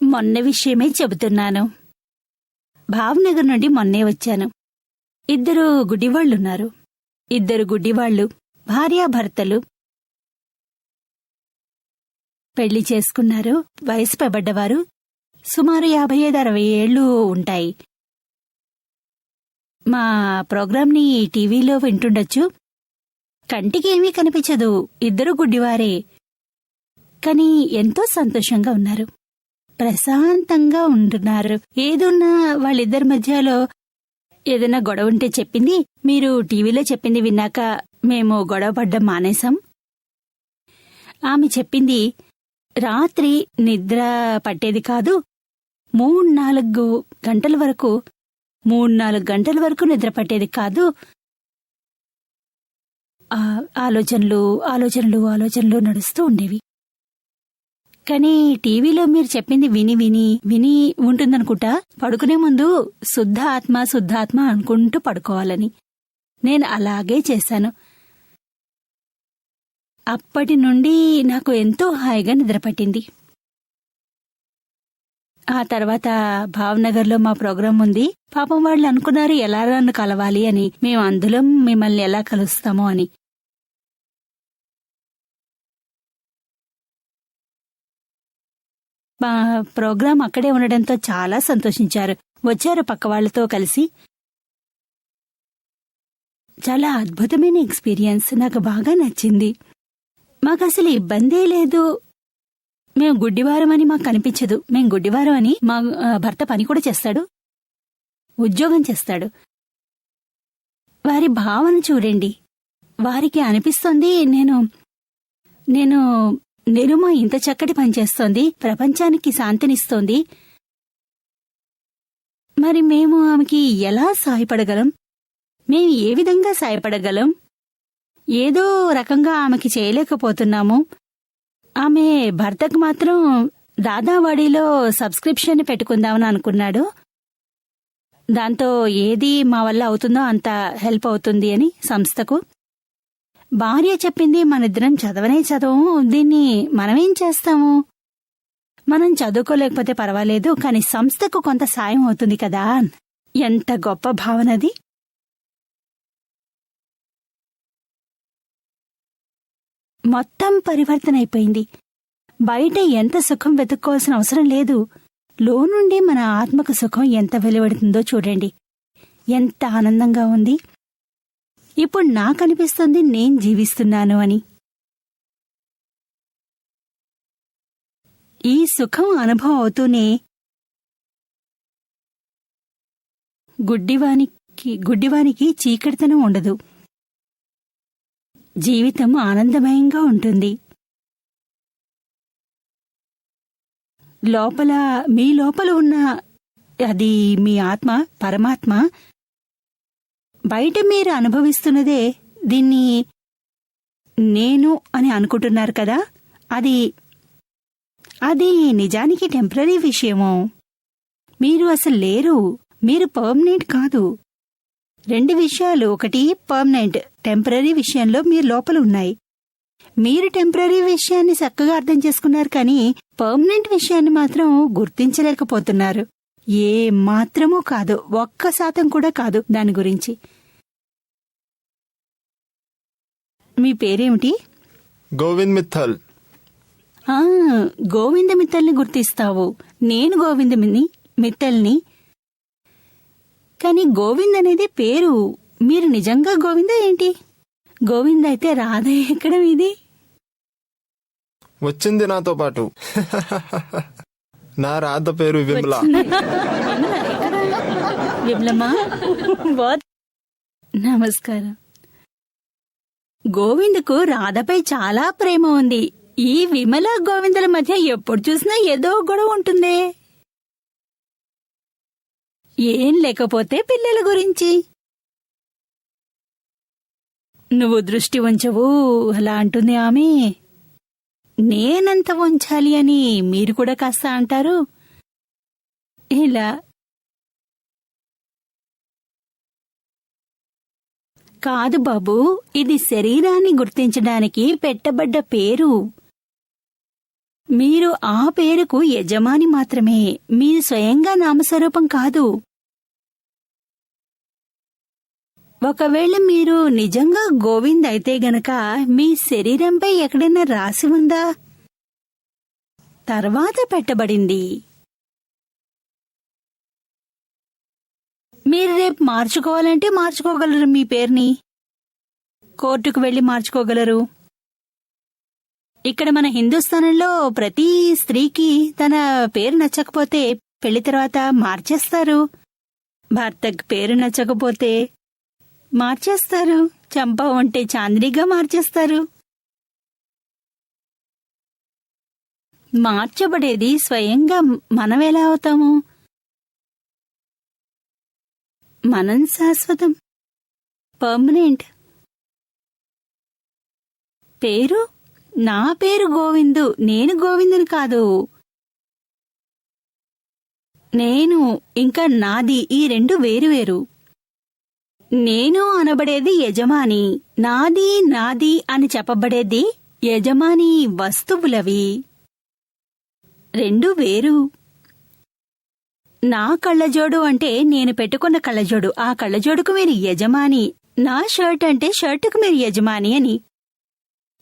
మొన్న విషయమే చెబుతున్నాను. భావనగర్ నుండి మొన్నే వచ్చాను. 2 గుడ్డివాళ్లున్నారు. 2 గుడ్డివాళ్లు, భార్యాభర్తలు. పెళ్లి చేసుకున్నారు. వయసు పైబడ్డవారు. సుమారు 55-60 ఏళ్లు ఉంటాయి. మా ప్రోగ్రాంని టీవీలో వింటుండొచ్చు. కంటికి ఏమీ కనిపించదు. 2 గుడ్డివారే. కాని ఎంతో సంతోషంగా ఉన్నారు. ప్రశాంతంగా ఉంటున్నారు. ఏదున్నా వాళ్ళిద్దరి మధ్యలో ఏదైనా గొడవ ఉంటే చెప్పింది. మీరు టీవీలో చెప్పింది విన్నాక మేము గొడవ పడ్డం మానేశాం. ఆమె చెప్పింది, రాత్రి నిద్ర పట్టేది కాదు. 3-4 గంటల వరకు 3-4 గంటల వరకు నిద్ర పట్టేది కాదు. ఆలోచనలు ఆలోచనలు ఆలోచనలు నడుస్తూ ఉండేవి. కాని టీవీలో మీరు చెప్పింది విని విని విని ఉంటుందనుకుంటా పడుకునే ముందు శుద్ధాత్మ అనుకుంటూ పడుకోవాలని. నేను అలాగే చేశాను. అప్పటి నుండి నాకు ఎంతో హాయిగా నిద్రపట్టింది. ఆ తర్వాత భావనగర్లో మా ప్రోగ్రాం ఉంది. పాపం వాళ్ళు అనుకున్నారు ఎలా నన్ను కలవాలి అని. మేము అందులో మిమ్మల్ని ఎలా కలుస్తామో అని. మా ప్రోగ్రాం అక్కడే ఉండడంతో చాలా సంతోషించారు. వచ్చారు పక్క వాళ్లతో కలిసి. చాలా అద్భుతమైన ఎక్స్పీరియన్స్. నాకు బాగా నచ్చింది. మాకసలు ఇబ్బందే లేదు. మేము గుడ్డివారం అని మాకు కనిపించదు. మేం గుడ్డివారం అని. మా భర్త పని కూడా చేస్తాడు, ఉద్యోగం చేస్తాడు. వారి భావన చూడండి. వారికి అనిపిస్తోంది నేను మా ఇంత చక్కటి పని చేస్తోంది, ప్రపంచానికి శాంతినిస్తోంది. మరి మేము ఆమెకి ఎలా సాయపడగలం? మేము ఏ విధంగా సాయపడగలం? ఏదో రకంగా ఆమెకి చేయలేకపోతున్నాము. ఆమె భర్తకు మాత్రం దాదావాడీలో సబ్స్క్రిప్షన్ పెట్టుకుందామని అనుకున్నాడు. దాంతో ఏది మా వల్ల అవుతుందో అంత హెల్ప్ అవుతుంది అని సంస్థకు. భార్య చెప్పింది, మనిద్దరం చదవనే చదవము, దీన్ని మనమేం చేస్తాము? మనం చదువుకోలేకపోతే పర్వాలేదు, కాని సంస్థకు కొంత సాయం అవుతుంది కదా. ఎంత గొప్ప భావనది. మొత్తం పరివర్తన అయిపోయింది. బయట ఎంత సుఖం వెతుక్కోవాల్సిన అవసరం లేదు. లోనుండి మన ఆత్మకు సుఖం ఎంత వెలువడుతుందో చూడండి. ఎంత ఆనందంగా ఉంది. ఇప్పుడు నాకనిపిస్తుంది నేను జీవిస్తున్నాను అని. ఈ సుఖం అనుభవం అవుతూనే గుడ్డివానికి చీకటితనం ఉండదు. జీవితం ఆనందమయంగా ఉంటుంది. మీ లోపల ఉన్న అది మీ ఆత్మ, పరమాత్మ. బయట మీరు అనుభవిస్తున్నదే దీన్ని నేను అని అనుకుంటున్నారు కదా, అది నిజానికి టెంపరరీ విషయమో. మీరు అసలు లేరు. మీరు పర్మనెంట్ కాదు. 2 విషయాలు. ఒకటి పర్మనెంట్, టెంపరరీ విషయంలో మీరు లోపల ఉన్నాయి. మీరు టెంపరరీ విషయాన్ని చక్కగా అర్థం చేసుకున్నారు, కానీ పర్మనెంట్ విషయాన్ని మాత్రం గుర్తించలేకపోతున్నారు. ఏ మాత్రమూ కాదు, 1% కూడా కాదు దాని గురించి. మీ పేరేమిటి? గోవింద్ మిత్తల్. గోవింద మిత్తల్ని గుర్తిస్తావు. నేను గోవింద మిత్తల్ని. కాని గోవింద్ అనేది పేరు. మీరు నిజంగా గోవింద ఏంటి? గోవింద అయితే రాధ ఎక్కడ ఇది? వచ్చింది నాతో పాటు. నా రాధ పేరు విమల. విమలమా? నమస్కారం. గోవిందుకు రాధపై చాలా ప్రేమ ఉంది. ఈ విమల గోవిందుల మధ్య ఎప్పుడు చూసినా ఏదో గొడవ ఉంటుందే. ఏం లేకపోతే పిల్లల గురించి. నువ్వు దృష్టి ఉంచవు అలా అంటుంది ఆమె. నేనంత ఉంచాలి అని మీరు కూడా కాస్త అంటారు. ఇలా కాదు బాబూ, ఇది శరీరాన్ని గుర్తించడానికి పెట్టబడ్డ పేరు. మీరు ఆ పేరుకు యజమాని మాత్రమే, మీరు స్వయంగా నామస్వరూపం కాదు. ఒకవేళ మీరు నిజంగా గోవింద్ అయితే గనక మీ శరీరంపై ఎక్కడైనా రాసి ఉందా? తర్వాత పెట్టబడింది. మీరు రేపు మార్చుకోవాలంటే మార్చుకోగలరు మీ పేరుని. కోర్టుకు వెళ్లి మార్చుకోగలరు. ఇక్కడ మన హిందుస్థానంలో ప్రతి స్త్రీకి తన పేరు నచ్చకపోతే పెళ్లి తర్వాత మార్చేస్తారు. భర్తకు పేరు నచ్చకపోతే మార్చేస్తారు. చంప ఉంటే చాంద్రిగా మార్చేస్తారు. మార్చబడేది స్వయంగా మనం ఎలా అవుతాము? మనం శాశ్వతం, పర్మనెంట్. పేరు, నా పేరు గోవిందు, నేను గోవిందుని కాదు. నేను ఇంకా నాది, ఈ రెండు వేరువేరు. నేను అనబడేది యజమాని, నాది అని చెప్పబడేది యజమాని వస్తువులవి. రెండు వేరు. నా కళ్ళజోడు అంటే నేను పెట్టుకున్న కళ్ళజోడు, ఆ కళ్ళజోడుకు మీరు యజమాని. నా షర్ట్ అంటే షర్టుకు మీరు యజమాని అని.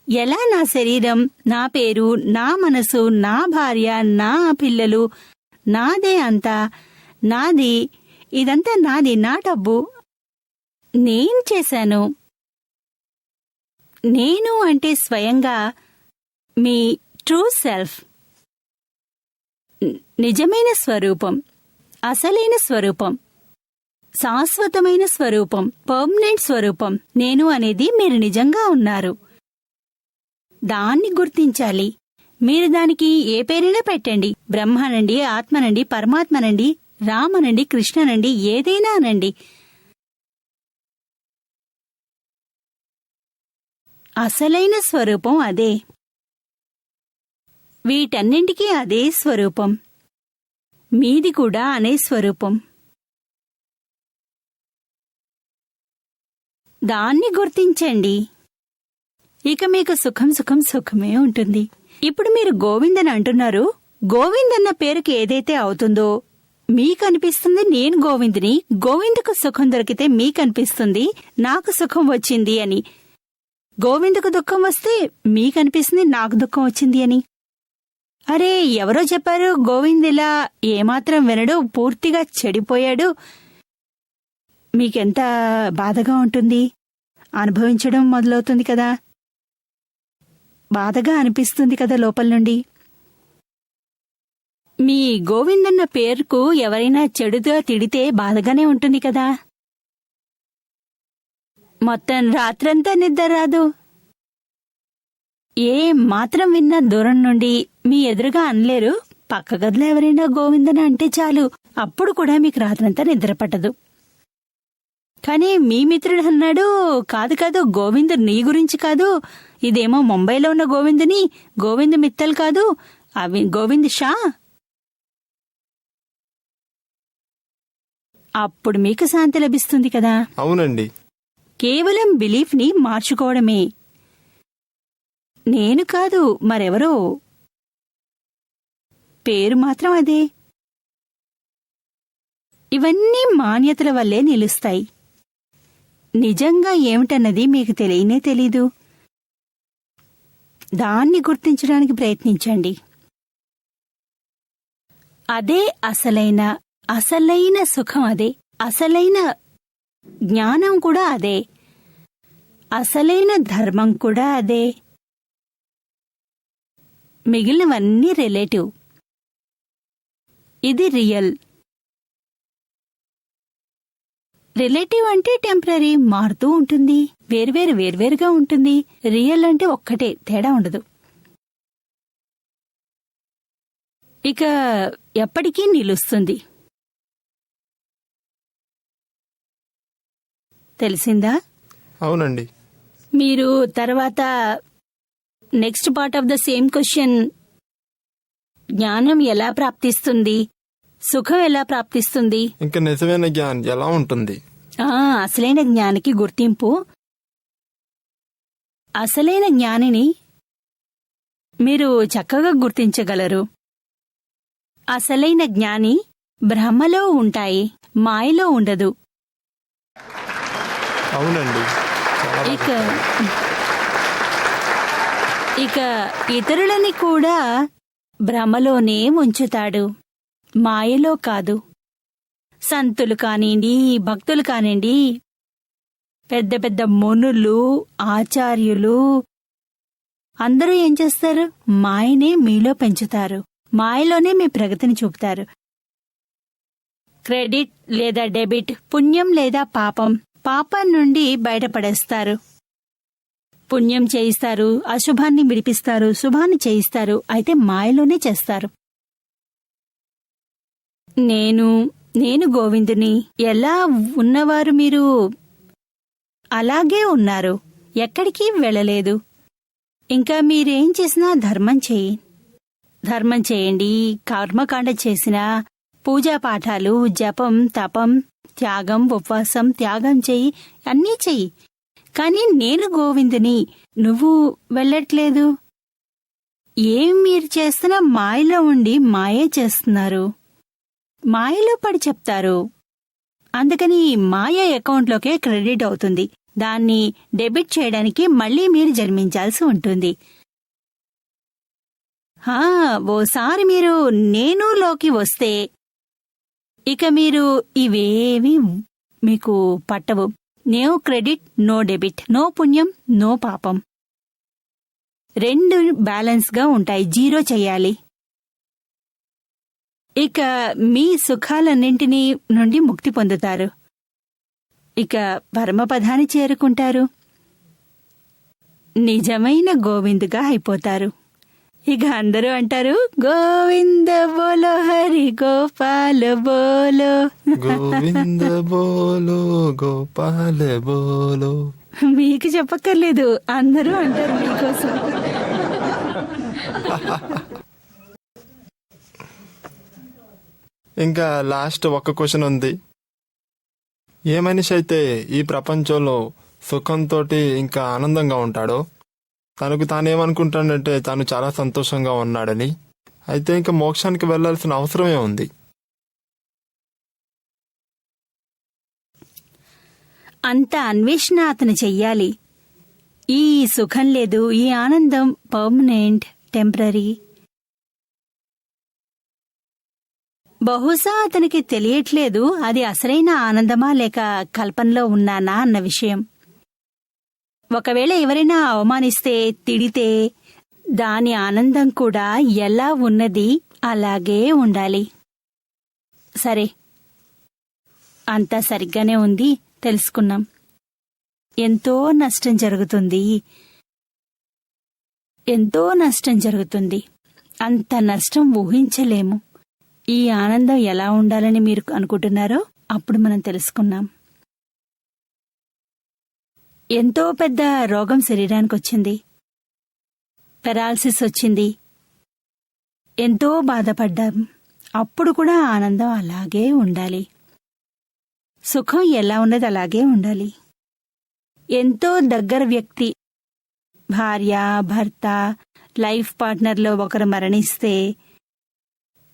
ఎలా నా శరీరం, నా పేరు, నా మనసు, నా భార్య, నా పిల్లలు, నాదే అంతా, నాది, ఇదంతా నాది, నా డబ్బు, నేను చేశాను. నేను అంటే స్వయంగా మీ ట్రూ సెల్ఫ్, నిజమైన స్వరూపం, అసలైన స్వరూపం, శాశ్వతమైన స్వరూపం, పర్మనెంట్ స్వరూపం. నేను అనేది మీరు నిజంగా ఉన్నారు. దాన్ని గుర్తించాలి. మీరు దానికి ఏ పేరైనా పెట్టండి. బ్రహ్మనండి, ఆత్మనండి, పరమాత్మనండి, రామనండి, కృష్ణనండి, ఏదైనా అనండి. అసలైన స్వరూపం అదే. వీటన్నింటికీ అదే స్వరూపం. మీది కూడా అనే స్వరూపం. దాన్ని గుర్తించండి. ఇక మీకు సుఖం సుఖం సుఖమే ఉంటుంది. ఇప్పుడు మీరు గోవిందని అంటున్నారు. గోవింద్ అన్న పేరుకి ఏదైతే అవుతుందో మీకనిపిస్తుంది నేను గోవిందుని. గోవిందుకు సుఖం దొరికితే మీకనిపిస్తుంది నాకు సుఖం వచ్చింది అని. గోవిందుకు దుఃఖం వస్తే మీకనిపిస్తుంది నాకు దుఃఖం వచ్చింది అని. అరే, ఎవరో చెప్పారు గోవింద్ ఇలా ఏమాత్రం వినడు, పూర్తిగా చెడిపోయాడు. మీకెంత బాధగా ఉంటుంది. అనుభవించడం మొదలవుతుంది కదా, బాధగా అనిపిస్తుంది కదా లోపల నుండి. మీ గోవిందన్న పేరుకు ఎవరైనా చెడుగా తిడితే బాధగానే ఉంటుంది కదా. మొత్తం రాత్రంతా నిద్ర రాదు. ఏ మాత్రం విన్నా దూరం నుండి మీ ఎదురుగా అనలేరు. పక్క గదిలో ఎవరైనా గోవిందన అంటే చాలు, అప్పుడు కూడా మీకు రాత్రంతా నిద్ర పట్టదు. కానీ మీ మిత్రుడు అన్నాడు, కాదు కాదు గోవింద్ నీ గురించి కాదు, ఇదేమో ముంబైలో ఉన్న గోవిందుని, గోవింద్ మిత్తల్ కాదు, అవి గోవింద్ షా. అప్పుడు మీకు శాంతి లభిస్తుంది కదా. అవునండి. కేవలం బిలీఫ్ని మార్చుకోవడమే. నేను కాదు, మరెవరో. పేరు మాత్రం అదే. ఇవన్నీ మాన్యతల వల్లే నిలుస్తాయి. నిజంగా ఏమిటన్నది మీకు తెలియనే తెలీదు. దాన్ని గుర్తించడానికి ప్రయత్నించండి. అదే అసలైన సుఖం, అదే అసలైన జ్ఞానం కూడా అదే, అసలైన ధర్మం కూడా అదే. మిగిలినవన్నీ రిలేటివ్. ఇది రియల్. రిలేటివ్ అంటే టెంపరీ, మారుతూ ఉంటుంది, వేర్వేరుగా ఉంటుంది. రియల్ అంటే ఒక్కటే, తేడా ఉండదు. ఇక ఎప్పటికీ నిలుస్తుంది. తెలిసిందా? అవునండి. మీరు తర్వాత next part of the same question, జ్ఞానం ఎలా ప్రాప్తిస్తుంది, సుఖం ఎలా ప్రాప్తిస్తుంది, ఇంకా నిజమైన జ్ఞానం ఎలా ఉంటుంది? అసలైన జ్ఞానికి గుర్తింపు. అసలైన జ్ఞానిని మీరు చక్కగా గుర్తించగలరు. అసలైన జ్ఞాని బ్రహ్మలో ఉంటాయి, మాయలో ఉండదు. అవునండి, చాలా బాగా ఇక చెప్పారు. ఇక ఇతరులని కూడా భ్రమలోనే ఉంచుతాడు, మాయలో కాదు. సంతులు కానివ్వండి, భక్తులు కానివ్వండి, పెద్ద పెద్ద మునులు, ఆచార్యులు అందరూ ఏం చేస్తారు? మాయనే మీలో పెంచుతారు, మాయలోనే మీ ప్రగతిని చూపుతారు. క్రెడిట్ లేదా డెబిట్, పుణ్యం లేదా పాపం, పాపం నుండి బయటపడేస్తారు. పుణ్యం చేయిస్తారు, అశుభాన్ని విడిపిస్తారు, శుభాన్ని చేయిస్తారు. అయితే మాయలోనే చేస్తారు. నేను గోవిందుని. ఎలా ఉన్నవారు మీరు అలాగే ఉన్నారు, ఎక్కడికి వెళ్ళలేదు. ఇంకా మీరేం చేసినా ధర్మం చేయండి, కర్మకాండ చేసినా, పూజా పాఠాలు, జపం, తపం, త్యాగం, ఉపవాసం, త్యాగం చెయ్యి, అన్నీ చెయ్యి. కాని నేను గోవిందుని, నువ్వు వెళ్ళట్లేదు. ఏం మీరు చేస్తున్నా మాయలో ఉండి మాయే చేస్తున్నారు, మాయలో పడి చెప్తారు. అందుకని మాయ అకౌంట్లోకే క్రెడిట్ అవుతుంది. దాన్ని డెబిట్ చేయడానికి మళ్లీ మీరు జన్మించాల్సి ఉంటుంది. ఓసారి మీరు నేనులోకి వస్తే ఇక మీరు ఇవేవి మీకు పట్టవు. No credit, no debit, no పుణ్యం, నో పాపం. రెండు బ్యాలెన్స్ గా ఉంటాయి, జీరో చెయ్యాలి. ఇక మీ సుఖాలన్నింటినీ నుండి ముక్తి పొందుతారు. ఇక పరమపదాన్ని చేరుకుంటారు, నిజమైన గోవిందుగా అయిపోతారు. ఇక అందరూ అంటారు, గోవింద బోలో హరి గోపాల బోలో, గోవింద బోలో గోపాల బోలో. మీకు చెప్పక్కర్లేదు, అందరూ అంటారు మీకోసం. ఇంకా లాస్ట్ ఒక్క క్వశ్చన్ ఉంది. ఏ మనిషి అయితే ఈ ప్రపంచంలో సుఖంతో ఇంకా ఆనందంగా ఉంటాడో తనకు తానేమనుకుంటాడంటే తాను చాలా సంతోషంగా ఉన్నాడని, అయితే ఇంకా మోక్షానికి వెళ్లాల్సిన అవసరమే ఉంది. అంత అన్వేషణ అతను చెయ్యాలి. ఈ సుఖం లేదు, ఈ ఆనందం పర్మనెంట్, టెంపరరీ. బహుశా అతనికి తెలియట్లేదు అది అసలైన ఆనందమా లేక కల్పనలో ఉన్నానా అన్న విషయం. ఒకవేళ ఎవరైనా అవమానిస్తే, తిడితే, దాని ఆనందం కూడా ఎలా ఉన్నది అలాగే ఉండాలి. సరే, అంతా సరిగ్గానే ఉంది, తెలుసుకున్నాం. ఎంతో నష్టం జరుగుతుంది. అంత నష్టం ఊహించలేము. ఈ ఆనందం ఎలా ఉండాలని మీరు అనుకుంటున్నారో అప్పుడు మనం తెలుసుకున్నాం. ఎంతో పెద్ద రోగం శరీరానికి వచ్చింది, పెరాలసిస్ వచ్చింది, ఎంతో బాధపడ్డాం. అప్పుడు కూడా ఆనందం అలాగే ఉండాలి, సుఖం ఎలా ఉన్నది అలాగే ఉండాలి. ఎంతో దగ్గర వ్యక్తి, భార్య, భర్త, లైఫ్ పార్ట్నర్లో ఒకరు మరణిస్తే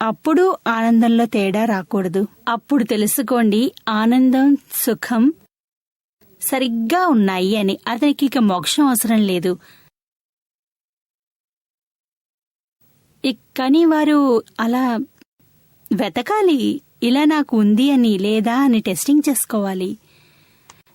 అప్పుడు ఆనందంలో తేడా రాకూడదు. అప్పుడు తెలుసుకోండి ఆనందం, సుఖం సరిగ్గా ఉన్నాయి అని. అతనికి ఇక మోక్షం అవసరం లేదు. కానీ వారు అలా వెతకాలి, ఇలా నాకు ఉంది అని లేదా అని టెస్టింగ్ చేసుకోవాలి.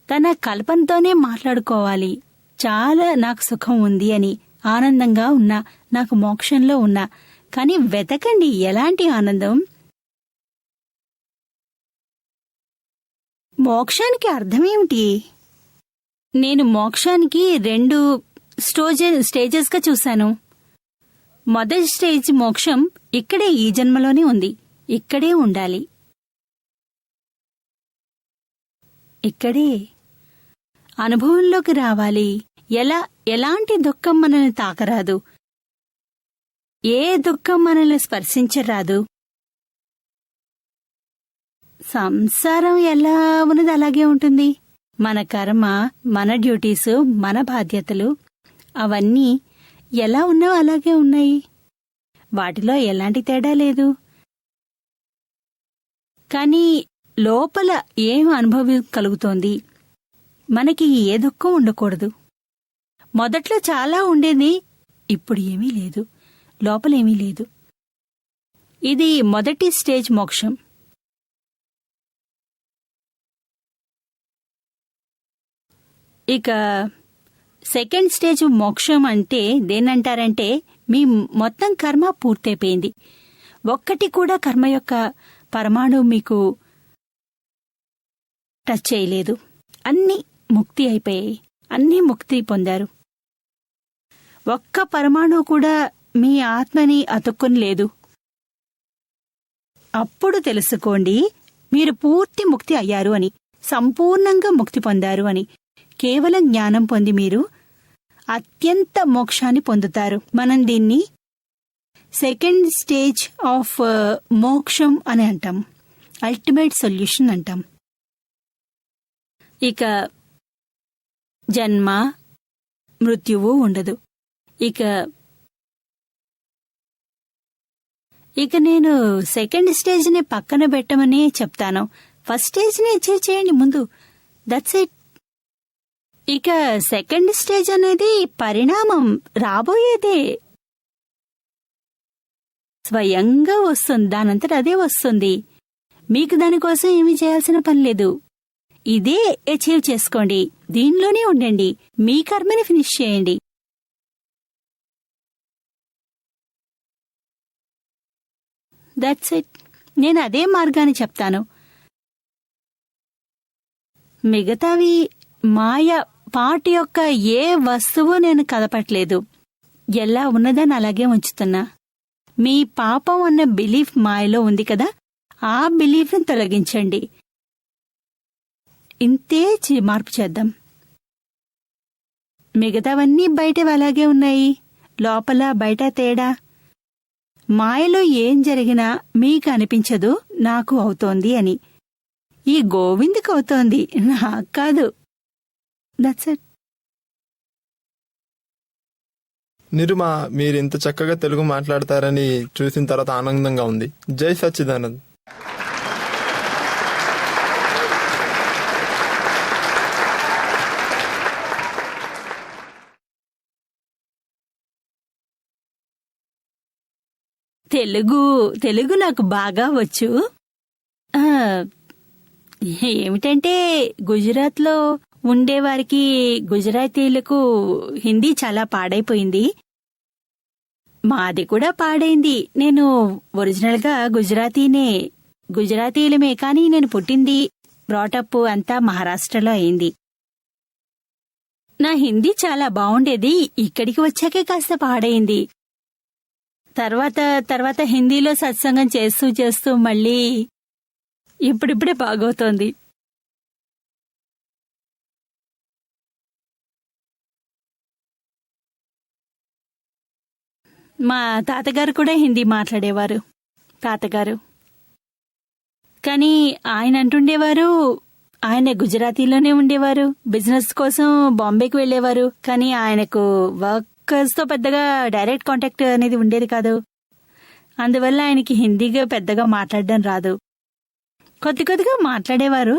తన కల్పనతోనే మాట్లాడుకోవాలి. చాలా నాకు సుఖం ఉంది అని, ఆనందంగా ఉన్నా, నాకు మోక్షంలో ఉన్నా. కానీ వెతకండి ఎలాంటి ఆనందం. మోక్షానికి అర్థమేమిటి? నేను మోక్షానికి 2 స్టేజెస్గా చూశాను. మొదటి స్టేజ్ మోక్షం ఇక్కడే, ఈ జన్మలోనే ఉంది, ఇక్కడే ఉండాలి, ఇక్కడే అనుభవంలోకి రావాలి. ఎలాంటి దుఃఖం మనల్ని తాకరాదు, ఏ దుఃఖం మనల్ని స్పర్శించరాదు. సంసారం ఎలా ఉన్నది అలాగే ఉంటుంది. మన కర్మ, మన డ్యూటీసు, మన బాధ్యతలు అవన్నీ ఎలా ఉన్నావో అలాగే ఉన్నాయి. వాటిలో ఎలాంటి తేడా లేదు. కానీ లోపల ఏం అనుభవం కలుగుతోంది? మనకి ఏ దుఃఖం ఉండకూడదు. మొదట్లో చాలా ఉండేది, ఇప్పుడు ఏమీ లేదు, లోపలేమీ లేదు. ఇది మొదటి స్టేజ్ మోక్షం. ఇక సెకండ్ స్టేజ్ మోక్షం అంటే దేనంటారంటే, మీ మొత్తం కర్మ పూర్తయిపోయింది. ఒక్కటి కూడా కర్మ యొక్క పరమాణు మీకు టచ్ చేయలేదు. అన్నీ ముక్తి అయిపోయాయి, అన్నీ ముక్తి పొందారు. ఒక్క పరమాణు కూడా మీ ఆత్మని అతుక్కుని లేదు. అప్పుడు తెలుసుకోండి, మీరు పూర్తి ముక్తి అయ్యారు అని, సంపూర్ణంగా ముక్తి పొందారు అని. కేవలం జ్ఞానం పొంది మీరు అత్యంత మోక్షాన్ని పొందుతారు. మనం దీన్ని సెకండ్ స్టేజ్ ఆఫ్ మోక్షం అని అంటాం, అల్టిమేట్ సొల్యూషన్ అంటాం. ఇక జన్మ మృత్యువు ఉండదు. ఇక నేను సెకండ్ స్టేజ్ని పక్కన పెట్టమని చెప్తాను. ఫస్ట్ స్టేజ్ని అచీవ్ చేయండి ముందు. That's it. ఇక సెకండ్ స్టేజ్ అనేది పరిణామం, రాబోయేదే, స్వయంగా వస్తుంది, దానంతట అదే వస్తుంది. మీకు దానికోసం ఏమీ చేయాల్సిన పని లేదు. ఇదే అచీవ్ చేసుకోండి, దీనిలోనే ఉండండి, మీ కర్మని ఫినిష్ చేయండి. That's it. నేను అదే మార్గాన్ని చెప్తాను. మిగతావి మాయ పాట యొక్క ఏ వస్తువు నేను కదపట్లేదు. ఎలా ఉన్నదని అలాగే ఉంచుతున్నా. మీ పాపం అన్న బిలీఫ్ మాయలో ఉంది కదా, ఆ బిలీఫ్ని తొలగించండి. ఇంతే మార్పు చేద్దాం. మిగతావన్నీ బయట అలాగే ఉన్నాయి, లోపల బయట తేడా. మాయలో ఏం జరిగినా మీకు అనిపించదు నాకు అవుతోంది అని. ఈ గోవింద్కి అవుతోంది, నాకు కాదు. That's it. నిరుమా, మీరు ఇంత చక్కగా తెలుగు మాట్లాడతారని చూసిన తర్వాత ఆనందంగా ఉంది. జై సచ్చిదానంద్. తెలుగు నాకు బాగా వచ్చు. ఏమిటంటే గుజరాత్లో ఉండేవారికి, గుజరాతీలకు హిందీ చాలా పాడైపోయింది. మాది కూడా పాడైంది. నేను ఒరిజినల్గా గుజరాతీలమే, కానీ నేను పుట్టింది, బ్రాటప్ అంతా మహారాష్ట్రలో అయింది. నా హిందీ చాలా బావుండేది, ఇక్కడికి వచ్చాకే కాస్త పాడైంది. తర్వాత హిందీలో సత్సంగం చేస్తూ మళ్ళీ ఇప్పుడిప్పుడే బాగవుతోంది. మా తాతగారు కూడా హిందీ మాట్లాడేవారు, తాతగారు. కానీ ఆయన అంటుండేవారు, ఆయన గుజరాతీలోనే ఉండేవారు, బిజినెస్ కోసం బాంబేకి వెళ్లేవారు. కానీ ఆయనకు వర్కర్స్తో పెద్దగా డైరెక్ట్ కాంటాక్ట్ అనేది ఉండేది కాదు. అందువల్ల ఆయనకి హిందీగా పెద్దగా మాట్లాడడం రాదు. కొద్దిగా మాట్లాడేవారు.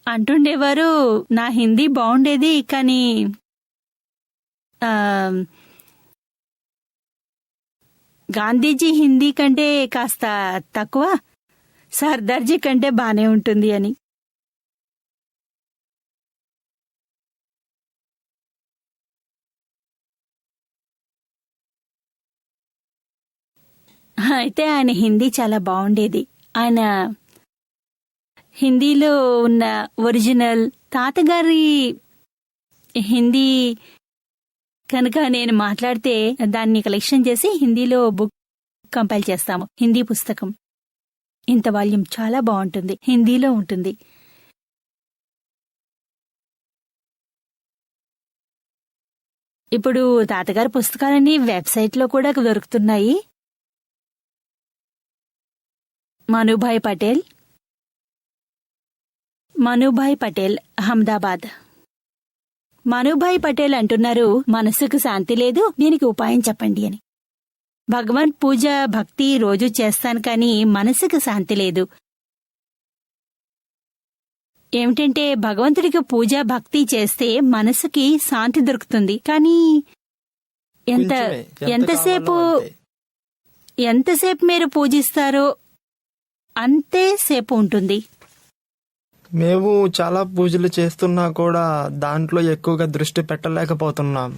అంటుండేవారు, నా హిందీ బాగుండేది, కానీ గాంధీజీ హిందీ కంటే కాస్త తక్కువ, సర్దార్జీ కంటే బానే ఉంటుంది అని. అయితే ఆయన హిందీ చాలా బాగుండేది. ఆయన హిందీలో ఉన్న ఒరిజినల్ తాతగారి హిందీ కనుక నేను మాట్లాడితే దాన్ని కలెక్షన్ చేసి హిందీలో బుక్ కంపైల్ చేస్తాము. హిందీ పుస్తకం, ఇంత వాల్యూమ్, చాలా బాగుంటుంది, హిందీలో ఉంటుంది. ఇప్పుడు తాతగారి పుస్తకాలన్నీ వెబ్సైట్లో కూడా దొరుకుతున్నాయి. మనుభాయ్ పటేల్, అహ్మదాబాద్. మనుభాయ్ పటేల్ అంటున్నారు, మనసుకు శాంతి లేదు, దీనికి ఉపాయం చెప్పండి అని. భగవాన్ పూజ భక్తి రోజూ చేస్తాను కానీ మనసుకు శాంతి లేదు. ఏమిటంటే భగవంతుడికి పూజ భక్తి చేస్తే మనసుకి శాంతి దొరుకుతుంది. కానీ కొంచెమే, ఎంత ఎంతసేపు కావాలో అంతే. ఎంతసేపు మీరు పూజిస్తారో అంతేసేపు ఉంటుంది. మేము చాలా పూజలు చేస్తున్నా కూడా దాంట్లో ఎక్కువగా దృష్టి పెట్టలేకపోతున్నాం.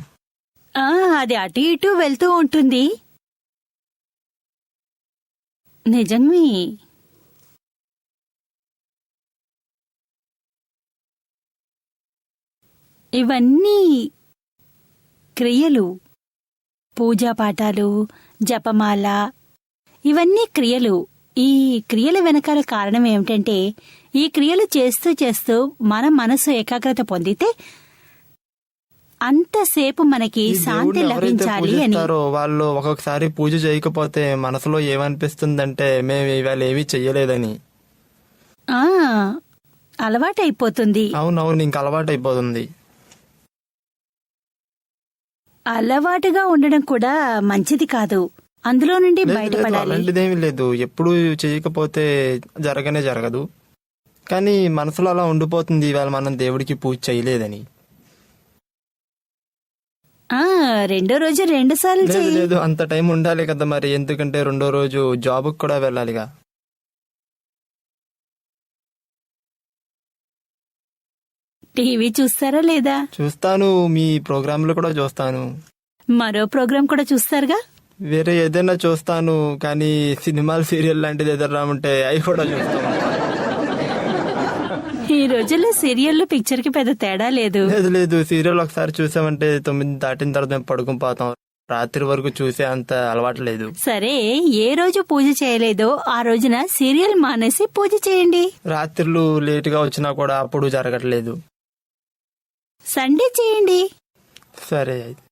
అది అటు ఇటు వెళ్తూ ఉంటుంది. నిజమే. ఇవన్నీ క్రియలు, పూజాపాఠాలు, జపమాల, ఇవన్నీ క్రియలు. ఈ క్రియల వెనకాల కారణం ఏమిటంటే ఈ క్రియలు చేస్తూ చేస్తూ మన మనసు ఏకాగ్రత పొందితే అంతసేపు మనకి ఈ శాంతి దేవుడిని ఎవరైతే లభించాలి అని. పూజిస్తారో వాళ్ళు ఒక్కొక్కసారి పూజ చేయకపోతే మనసులో ఏమనిపిస్తుందంటే మేము ఇవాళ ఏమీ చెయ్యలేదని. ఆ అలవాటైపోతుంది. అవునవును, ఇంక అలవాటు అయిపోతుంది. అలవాటుగా ఉండడం కూడా మంచిది కాదు. అందులో నుండి లేదు, లేదు, బయటపడాలి. అలాంటిదేమీ లేదు. ఎప్పుడు చేయకపోతే జరగనే జరగదు. కానీ మనసులో అలా ఉండిపోతుంది ఇవాళ మనం దేవుడికి పూజ చేయలేదని. రెండో రోజు 2 సార్లు లేదు చెయ్యి. లేదు, అంత టైం ఉండాలి కదా మరి. ఎందుకంటే రెండో రోజు జాబ్కి కూడా వెళ్ళాలిగా. టీవీ చూస్తారా లేదా? చూస్తాను, మీ ప్రోగ్రాంలు కూడా చూస్తాను. మరో ప్రోగ్రాం కూడా చూస్తారుగా. వేరే ఏదైనా చూస్తాను, కానీ సినిమాలు సీరియల్ లాంటిది ఏదైనా ఉంటే అవి కూడా చూస్తాను. ఈ రోజుల్లో సీరియల్ పిక్చర్ కి పెద్ద తేడా లేదు. లేదు లేదు, సీరియల్ ఒకసారి చూసామంటే 9 దాటిన తర్వాత మేము పడుకుని పోతాం. రాత్రి వరకు చూసే అంత అలవాటు లేదు. సరే, ఏ రోజు పూజ చేయలేదో ఆ రోజున సీరియల్ మానేసి పూజ చేయండి. రాత్రులు లేటుగా వచ్చినా కూడా అప్పుడు జరగట్లేదు. సండే చేయండి. సరే అయితే.